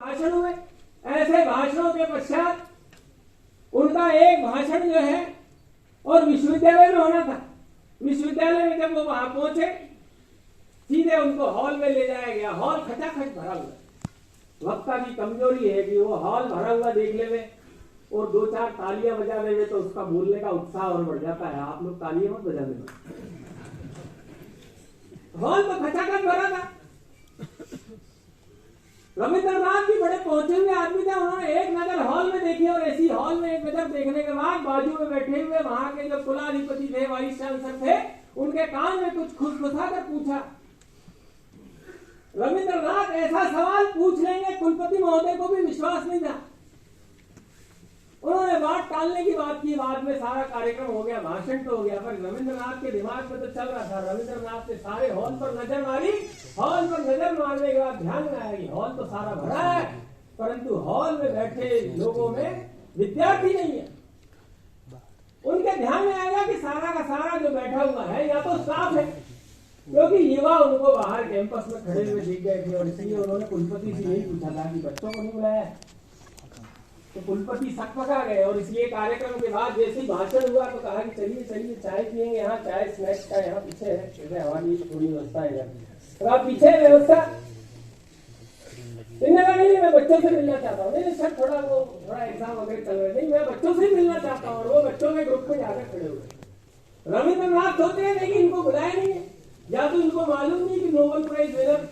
भाषण हुए। ऐसे भाषणों के पश्चात उनका एक भाषण जो है और विश्वविद्यालय में होना था। विश्वविद्यालय में जब वो वहां पहुंचे सीधे उनको हॉल में ले जाया गया। हॉल खचाखच भरा हुआ। वक्ता की कमजोरी है कि वो हॉल भरा हुआ देख ले और दो चार तालियां बजा देवे तो उसका बोलने का उत्साह और बढ़ जाता है। आप लोग तालियां मत बजा देना। हॉल तो खचाखच भरा था। रविंद्रनाथ जी बड़े पहुंचे हुए आदमी थे। उन्होंने एक नजर हॉल में देखी और ऐसी हॉल में एक नजर देखने के बाद बाजू में बैठे हुए वहां के जो कुलाधिपति थे, वाइस चांसलर थे, उनके कान में कुछ खुशखुशा कर पूछा। रविंद्रनाथ ऐसा सवाल पूछ लेंगे कुलपति महोदय को भी विश्वास नहीं था। उन्होंने बात टालने की बात की। बाद में सारा कार्यक्रम हो गया, भाषण तो हो गया, पर रविंद्रनाथ के दिमाग में तो चल रहा था। रविंद्रनाथ ने सारे हॉल पर नजर मारी। हॉल पर नजर मारने के बाद ध्यान में आया कि हॉल तो सारा भरा है, परंतु हॉल में बैठे लोगों में विद्यार्थी नहीं है। उनके ध्यान में आएगा कि सारा का सारा जो बैठा हुआ है या तो स्टाफ है, क्योंकि युवा उनको बाहर कैंपस में खड़े हुए दिख गए थे। और इसलिए उन्होंने कुलपति से यही पूछा था कि बच्चों को नहीं बुलाया। तो कुलपति सकपका गए और इसलिए कार्यक्रम के बाद जैसे ही भाषण हुआ तो कहा कि चलिए चलिए चाय पियेंगे, यहाँ चाय स्नैक्स का यहाँ पीछे है, हमारी थोड़ी व्यवस्था है। तो आप पीछे व्यवस्था नहीं, मैं बच्चों से मिलना चाहता हूँ। नहीं सर, थोड़ा एग्जाम वगैरह चल रहे, नहीं मैं बच्चों से मिलना चाहता हूँ। और वो बच्चों के ग्रुप में जाकर खड़े हुए। रविंद्रनाथ सोचते हैं लेकिन इनको बुलाया नहीं है, या तो इनको मालूम नहीं कि Nobel prize winner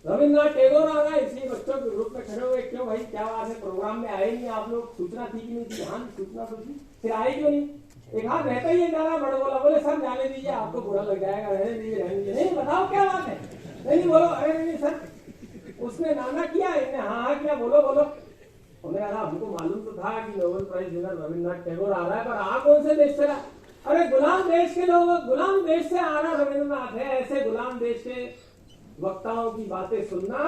Rabindranath Tagore आ रहा है, इसलिए बच्चों के ग्रुप में खड़े हुए। क्यों भाई, क्या बात है, प्रोग्राम में आए नहीं आप लोग? सूचना थी कि नहीं थी? हाँ सूचना तो थी, फिर आए क्यों नहीं? एक हाथ रहता ही है ज्यादा बड़ा बोला, बोले सर जाने दीजिए, आपको बुरा लग जाएगा, रहने दीजिए। नहीं बताओ क्या बात है? नहीं बोलो, अरे नहीं सर उसने नाना किया, इसने हाँ किया, बोलो बोलो। उन्होंने कहा हमको मालूम तो था कि Nobel prize winner Rabindranath Tagore आ रहा है, पर आ कौन से देश से रहा? अरे गुलाम देश के लोग, गुलाम देश से आ रहा रविंद्रनाथ है। ऐसे गुलाम देश के वक्ताओं की बातें सुनना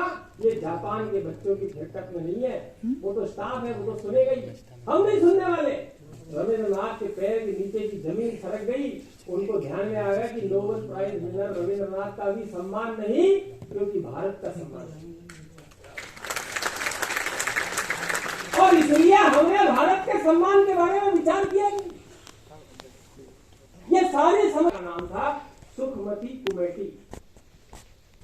ये जापान के बच्चों की हरकत में नहीं है। वो तो स्टाफ है, वो तो सुनेगा ही, हम नहीं सुनने वाले। रविंद्रनाथ के पैर के नीचे की जमीन सरक गई। उनको ध्यान में आ गया कि नोबेल प्राइज विनर रविंद्रनाथ का भी सम्मान नहीं, क्योंकि भारत का सम्मान है। और इसलिए हमने भारत के सम्मान के बारे में विचार किया। ये सारे समय का नाम था सुखमती कमेटी।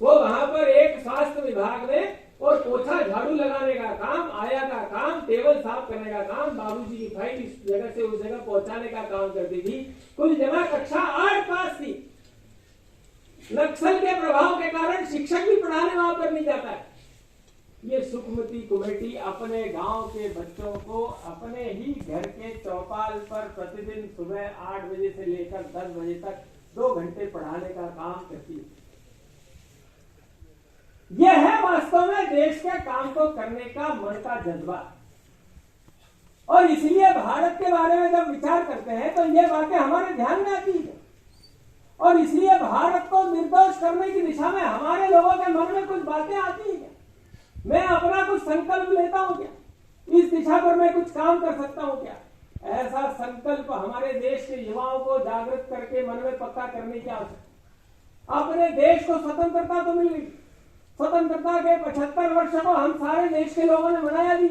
वो वहां पर एक स्वास्थ्य विभाग में और पोछा झाड़ू लगाने का काम, आया का काम, टेबल साफ करने का काम, बाबूजी की फाइल इस जगह से उस जगह पहुंचाने का काम करती थी। कुल जमा कक्षा 8 पास थी। नक्सल के प्रभाव के कारण शिक्षक भी पढ़ाने वहां पर नहीं जाता है। ये सुखमती कमेटी अपने गांव के बच्चों को अपने ही घर के चौपाल पर प्रतिदिन सुबह 8 बजे से लेकर 10 बजे तक 2 घंटे पढ़ाने का काम करती है। यह है वास्तव में देश के काम को करने का मन का जज्बा। और इसलिए भारत के बारे में जब विचार करते हैं तो यह बातें हमारे ध्यान में आती है। और इसलिए भारत को निर्दोष करने की दिशा में हमारे लोगों के मन में कुछ बातें आती है। मैं अपना कुछ संकल्प लेता हूं क्या? इस दिशा पर मैं कुछ काम कर सकता हूं क्या? ऐसा संकल्प हमारे देश के युवाओं को जागृत करके मन में पक्का करने की आवश्यकता। अपने देश को स्वतंत्रता तो मिल गई। स्वतंत्रता के 75 वर्ष को हम सारे देश के लोगों ने मनाया भी।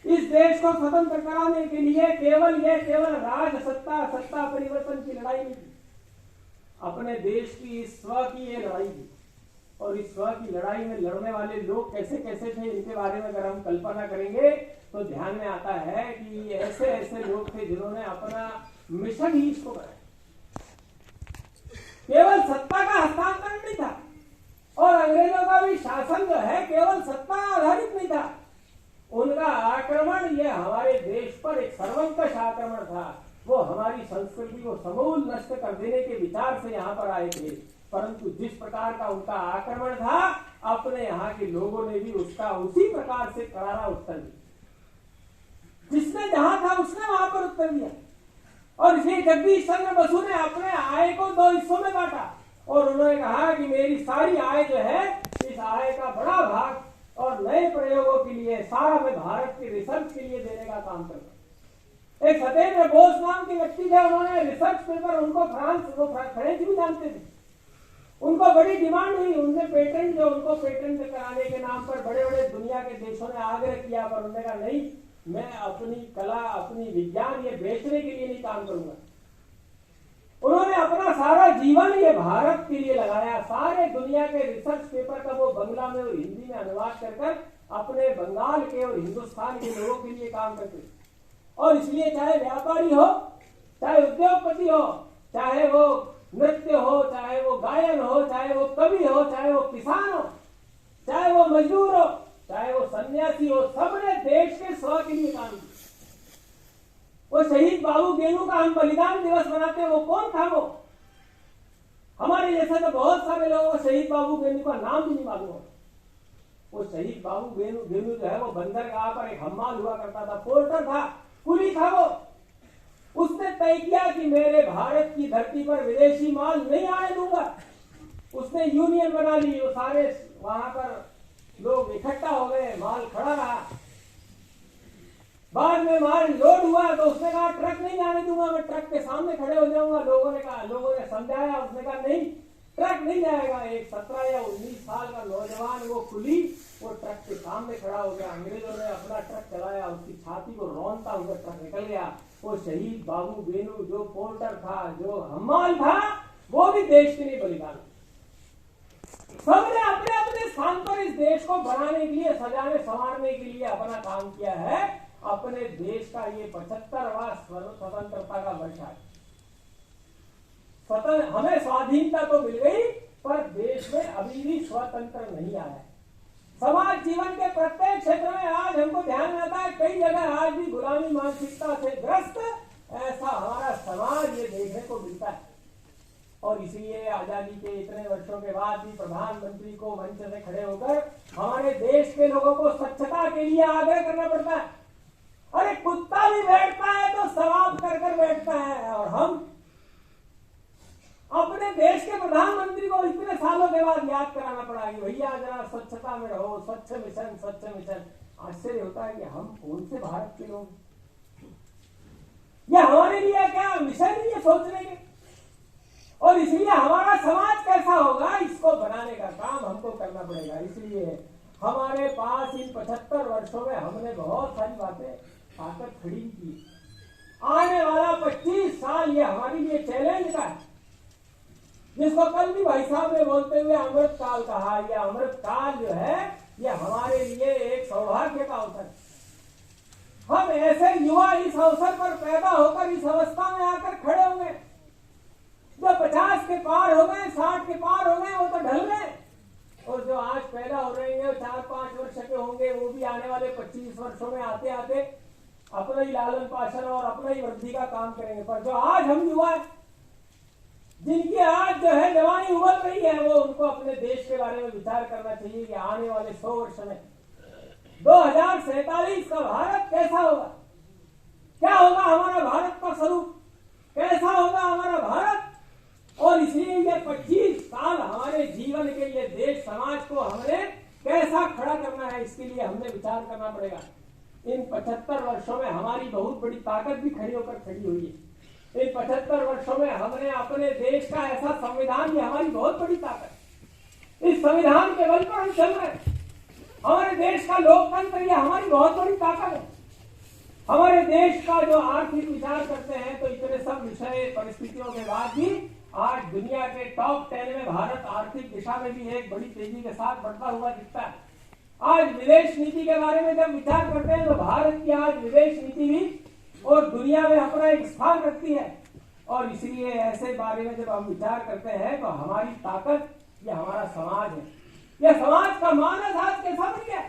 इस देश को स्वतंत्र कराने के लिए केवल राज सत्ता परिवर्तन की लड़ाई नहीं थी। अपने देश की इस स्व की ये लड़ाई थी। और इस स्व की लड़ाई में लड़ने वाले लोग कैसे कैसे थे, इनके बारे में अगर हम कल्पना करेंगे तो ध्यान में आता है कि ऐसे ऐसे लोग थे जिन्होंने अपना मिशन ही इसको बनाया। केवल सत्ता का हस्तांतरण नहीं था और अंग्रेजों का भी शासन जो है केवल सत्ता आधारित नहीं था। उनका आक्रमण ये हमारे देश पर एक सर्वंकष आक्रमण था। वो हमारी संस्कृति को समूल नष्ट कर देने के विचार से यहाँ पर आए थे। परंतु जिस प्रकार का उनका आक्रमण था, अपने यहाँ के लोगों ने भी उसका उसी प्रकार से करारा उत्तर दिया। जिसने जहां था उसने वहां पर उत्तर दिया। और इसलिए जगदीश चंद्र बसु ने अपने आय को 2 हिस्सों में बांटा और उन्होंने कहा कि मेरी सारी आय जो है, इस आय का बड़ा भाग और नए प्रयोगों के लिए सारा मैं भारत के रिसर्च के लिए देने का काम करता। एक सत्येंद्र बोस नाम के व्यक्ति थे, उन्होंने रिसर्च पेपर, उनको फ्रेंच भी जानते थे, उनको बड़ी डिमांड हुई, उनसे पेटेंट जो उनको पेटेंट कराने के नाम पर बड़े बड़े दुनिया के देशों ने आग्रह किया, पर उन्होंने कहा नहीं, मैं अपनी कला अपनी विज्ञान ये बेचने के लिए नहीं काम करूंगा। उन्होंने अपना सारा जीवन ये भारत के लिए लगाया, सारे दुनिया के रिसर्च पेपर का वो बंगला में और हिंदी में अनुवाद कर अपने बंगाल के और हिंदुस्तान के लोगों के लिए काम करते। और इसलिए चाहे व्यापारी हो, चाहे उद्योगपति हो, चाहे वो नृत्य हो, चाहे वो गायन हो, चाहे वो कवि हो, चाहे वो किसान हो, चाहे वो मजदूर हो, चाहे वो सन्यासी हो, सबने देश के स्व के लिए काम किया। वो शहीद बाबू गेनू का हम बलिदान दिवस मनाते हैं, वो कौन था? वो हमारे जैसे तो बहुत सारे लोगों को शहीद बाबू गेनू का नाम भी नहीं मालूम। वो शहीद बाबू गेनू जो है वो बंदरगाह पर एक हम्माल हुआ करता था, पोर्टर था, कुली था। वो उसने तय किया कि मेरे भारत की धरती पर विदेशी माल नहीं आने दूंगा। उसने यूनियन बना ली, वो सारे वहां पर लोग इकट्ठा हो गए, माल खड़ा रहा। बाद में माल लोड हुआ तो उसने कहा ट्रक नहीं आने दूंगा, मैं ट्रक के सामने खड़े हो जाऊंगा। लोगों ने समझाया, उसने कहा नहीं, ट्रक नहीं जाएगा। एक 17 या 19 साल का नौजवान वो कुली वो ट्रक के सामने खड़ा हो गया। अंग्रेजों ने अपना ट्रक चलाया, उसकी छाती को रौंदता हुआ ट्रक निकल गया। वो शहीद बाबू गेनू जो पोर्टर था, जो हम्माल था, वो भी देश के लिए बलिदान। सबने अपने अपने स्थान पर इस देश को बनाने के लिए, सजाने संवारने के लिए अपना काम किया है। अपने देश का ये 75वां स्वतंत्रता का वर्ष है। हमें स्वाधीनता तो मिल गई, पर देश में अभी भी स्वतंत्र नहीं आया। समाज जीवन के प्रत्येक क्षेत्र में आज हमको ध्यान आता है, कई जगह आज भी गुलामी मानसिकता से ग्रस्त ऐसा हमारा समाज ये देखने को मिलता है। और इसलिए आजादी के इतने वर्षों के बाद भी प्रधानमंत्री को मंच से खड़े होकर हमारे देश के लोगों को स्वच्छता के लिए आग्रह करना पड़ता है। अरे कुत्ता भी बैठता है तो सवाब कर कर बैठता है, और हम अपने देश के प्रधानमंत्री को इतने सालों के बाद याद कराना पड़ा कि भैया जरा स्वच्छता में रहो, स्वच्छ मिशन, स्वच्छ मिशन। आश्चर्य होता है कि हम कौन से भारत के लोग, यह हमारे लिए क्या मिशन ही है सोचने के। और इसलिए हमारा समाज कैसा होगा, इसको बनाने का काम हमको करना पड़ेगा। इसलिए हमारे पास इन 75 वर्षों में हमने बहुत सारी बातें ताकत खड़ी की। आने वाला 25 साल ये हमारे लिए चैलेंज का है, जिसको कल भी भाई साहब ने बोलते हुए अमृत काल कहा। यह अमृत काल जो है ये हमारे लिए एक सौभाग्य का अवसर है। हम ऐसे युवा इस अवसर पर पैदा होकर इस अवस्था में आकर खड़े होंगे। जो 50 के पार हो गए, 60 के पार हो गए, वो तो ढल गए। और जो आज पैदा हो रहे हैं 4-5 वर्ष के होंगे, वो भी आने वाले 25 वर्षों में आते आते अपना ही लालन पालन और अपना ही वृद्धि का काम करेंगे। पर जो आज हम युवा है, जिनकी आज जो है जवानी उबल रही है, वो उनको अपने देश के बारे में विचार करना चाहिए कि आने वाले 100 वर्ष में 2047 का भारत कैसा होगा, क्या होगा हमारा भारत का स्वरूप, कैसा होगा हमारा भारत। और इसलिए ये 25 साल हमारे जीवन के लिए देश समाज को हमने कैसा खड़ा करना है, इसके लिए हमने विचार करना पड़ेगा। इन 75 वर्षों में हमारी बहुत बड़ी ताकत भी खड़ी होकर खड़ी हुई है। इन 75 वर्षों में हमने अपने देश का ऐसा संविधान, ये हमारी बहुत बड़ी ताकत। इस संविधान के बल पर हम चल रहे हैं। हमारे देश का लोकतंत्र, ये हमारी बहुत बड़ी ताकत है। हमारे देश का जो आर्थिक विचार करते हैं तो इतने सब विषय परिस्थितियों के बाद भी आज दुनिया के टॉप 10 में भारत आर्थिक दिशा में भी एक बड़ी तेजी के साथ बढ़ता हुआ दिखता है। आज विदेश नीति के बारे में जब विचार करते हैं तो भारत की आज विदेश नीति भी और दुनिया में अपना एक स्थान रखती है। और इसलिए ऐसे बारे में जब हम विचार करते हैं तो हमारी ताकत ये हमारा समाज है। यह समाज का मानस आज कैसा बन गया,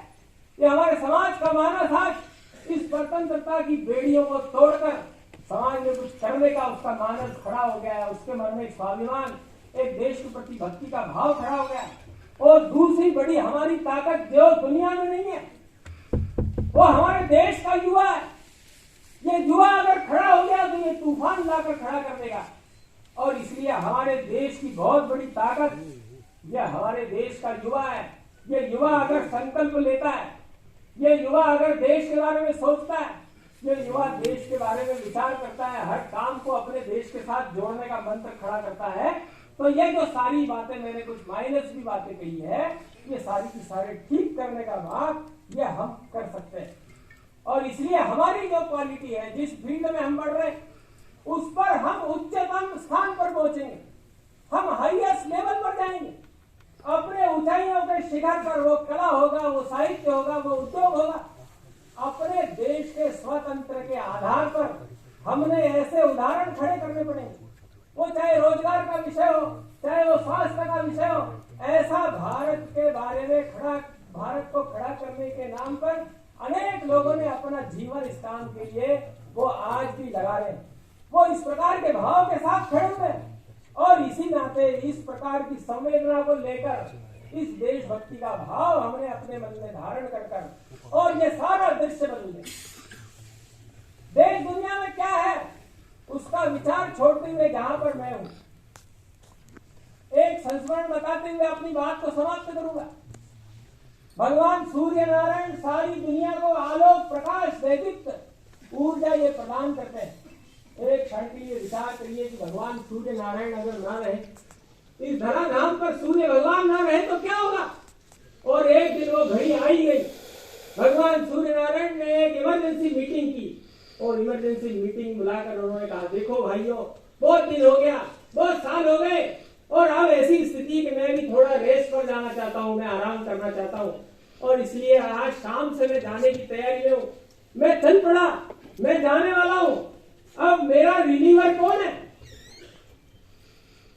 ये हमारे समाज का मानस आज इस स्वतंत्रता की बेड़ियों को तोड़कर समाज में कुछ करने का उसका मानस खड़ा हो गया है। उसके मन में एक स्वाभिमान, एक देश के प्रति भक्ति का भाव खड़ा हो गया है। और दूसरी बड़ी हमारी ताकत जो दुनिया में नहीं है, वो हमारे देश का युवा है। ये युवा अगर खड़ा हो गया तो ये तूफान लाकर खड़ा कर देगा। और इसलिए हमारे देश की बहुत बड़ी ताकत ये हमारे देश का युवा है। ये युवा अगर संकल्प लेता है, ये युवा अगर देश के बारे में सोचता है, ये युवा देश के बारे में विचार करता है, हर काम को अपने देश के साथ जोड़ने का मंत्र खड़ा करता है, तो ये जो सारी बातें मैंने कुछ माइनस भी बातें कही है, ये सारी की सारे ठीक करने का भाग ये हम कर सकते हैं। और इसलिए हमारी जो क्वालिटी है, जिस फील्ड में हम बढ़ रहे हैं, उस पर हम उच्चतम स्थान पर पहुंचेंगे, हम हाईएस्ट लेवल पर जाएंगे, अपने ऊंचाइयों के शिखर पर। वो कला होगा, वो साहित्य होगा, वो उद्योग होगा। अपने देश के स्वतंत्र के आधार पर हमने ऐसे उदाहरण खड़े करने पड़ेंगे, वो चाहे रोजगार का विषय हो, चाहे वो स्वास्थ्य का विषय हो। ऐसा भारत के बारे में भारत को खड़ा करने के नाम पर अनेक लोगों ने अपना जीवन इस काम के लिए वो आज भी लगा रहे हैं। वो इस प्रकार के भाव के साथ खड़े हुए हैं और इसी नाते इस प्रकार की संवेदना को लेकर इस देशभक्ति का भाव हमने अपने मन में धारण कर और ये सारा दृश्य बदल दे। देश दुनिया में क्या है उसका विचार छोड़ते हुए जहां पर मैं हूं, एक संस्मरण बताते हुए अपनी बात को समाप्त करूंगा। भगवान सूर्य नारायण सारी दुनिया को आलोक, प्रकाश, दैदीप्त ऊर्जा ये प्रदान करते हैं। एक क्षण के लिए विचार करिए कि भगवान सूर्य नारायण अगर ना रहे, इस धराधाम पर सूर्य भगवान ना रहे तो क्या होगा। और एक दिन वो घड़ी आई गई, भगवान सूर्य नारायण ने एक इमरजेंसी मीटिंग की और इमरजेंसी मीटिंग बुलाकर उन्होंने कहा, देखो भाइयों, बहुत दिन हो गया, बहुत साल हो गए और अब ऐसी स्थिति कि मैं भी थोड़ा रेस्ट पर जाना चाहता हूं, मैं आराम करना चाहता हूं और इसलिए आज शाम से मैं जाने की तैयारी में हूं। मैं चल पड़ा, मैं जाने वाला हूं। अब मेरा रिलीवर कौन है?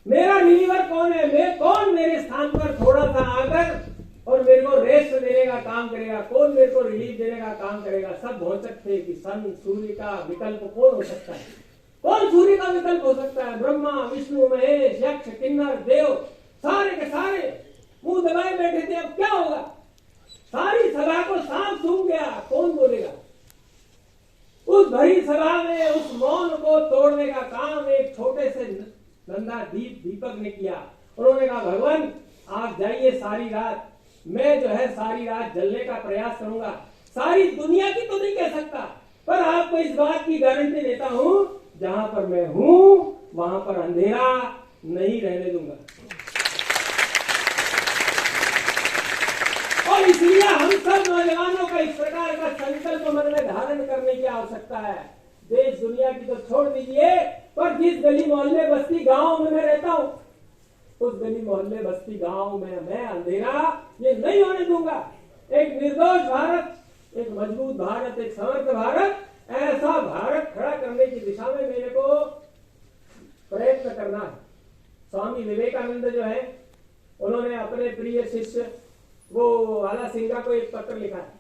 मेरा रिलीवर कौन है? मैं कौन मेरे स्थान पर थोड़ा सा आकर और मेरे को रेस्ट देने का काम करेगा? कौन मेरे को रिलीफ देने का काम करेगा? सब भौचक थे कि सन सूर्य का विकल्प कौन हो सकता है? कौन सूर्य का विकल्प हो सकता है? ब्रह्मा, विष्णु, महेश, यक्ष, किन्नर, देव सारे के सारे मुंह दबाए बैठे थे। अब क्या होगा? सारी सभा को सांप सूंघ गया, कौन बोलेगा? उस भरी सभा में उस मौन को तोड़ने का काम एक छोटे से नंदा दीपक ने किया। उन्होंने कहा, भगवान आप जाइए, सारी रात मैं जो है सारी रात जलने का प्रयास करूंगा। सारी दुनिया की तो नहीं कह सकता, पर आपको इस बात की गारंटी देता हूं, जहां पर मैं हूं वहां पर अंधेरा नहीं रहने दूंगा। और इसलिए हम सब नौजवानों का इस प्रकार का संकल्प मन में धारण करने की आवश्यकता है। देश दुनिया की तो छोड़ दीजिए, पर जिस गली मोहल्ले बस्ती गांव में मैं रहता हूं, उस गली मोहल्ले बस्ती गांव में मैं अंधेरा ये नहीं होने दूंगा। एक निर्दोष भारत, एक मजबूत भारत, एक समर्थ भारत, ऐसा भारत खड़ा करने की दिशा में मेरे को प्रयत्न करना है। स्वामी विवेकानंद जो है, उन्होंने अपने प्रिय शिष्य वो आला सिंघा को एक पत्र लिखा है।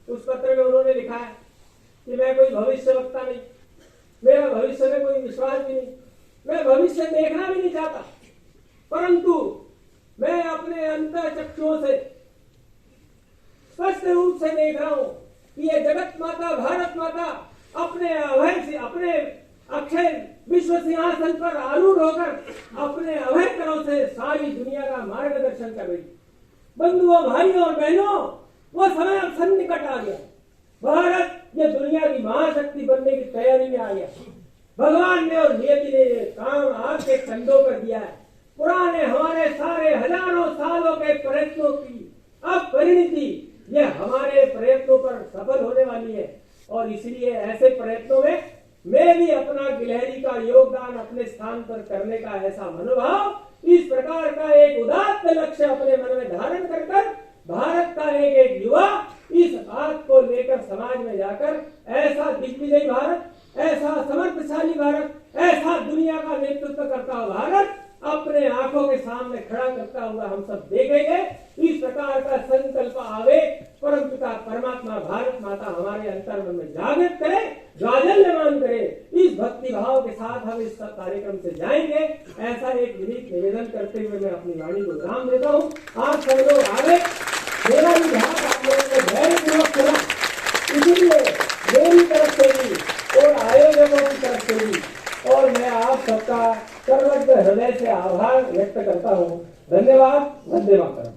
उस पत्र में उन्होंने लिखा है कि मैं कोई भविष्यवक्ता नहीं, मेरा भविष्य में कोई विश्वास भी नहीं, मैं भविष्य देखना भी नहीं चाहता, परंतु मैं अपने अंतर चक्षुओं से स्पष्ट रूप से देख रहा हूं कि ये जगत माता, भारत माता अपने अभय से, अपने अक्षय विश्व सिंहासन पर आरूढ़ होकर अपने अभय करों से सारी दुनिया का मार्गदर्शन कर रही। बंधुओं, भाइयों और बहनों, वो समय अब सन्निकट आ गया। भारत ये दुनिया की महाशक्ति बनने की तैयारी में आ गया। भगवान ने और नियति ने ये काम आपके कंधों पर दिया है। पुराने हमारे सारे हजारों सालों के प्रयत्नों की अब परिणति ये हमारे प्रयत्नों पर सफल होने वाली है। और इसलिए ऐसे प्रयत्नों में मैं भी अपना गिलहरी का योगदान अपने स्थान पर करने का ऐसा मनोभाव, इस प्रकार का एक उदात्त लक्ष्य अपने मन में धारण कर भारत का एक युवा इस बात को लेकर समाज में जाकर ऐसा दिग्विजयी भारत, ऐसा समर्थशाली भारत, ऐसा दुनिया का नेतृत्व करता हुआ भारत अपने आंखों के सामने खड़ा करता हुआ हम सब देखेंगे। इस प्रकार का संकल्प आवे, परमपिता परमात्मा भारत माता हमारे अंतर मन में जागृत करे, ज्वाजल्यमान करे। इस भक्ति भाव के साथ हम इस कार्यक्रम से जाएंगे, ऐसा एक विनीत निवेदन करते हुए मैं अपनी वाणी को विराम देता हूँ। आप सब लोग आगे, मेरा भी ध्यान आप लोगों ने धैर्यपूर्वक सुना, इसीलिए मेरी तरफ से भी और आयोजकों की तरफ से भी और मैं आप सबका सर्वज्ञ हृदय से आभार व्यक्त करता हूँ। धन्यवाद। वंदे मातरम।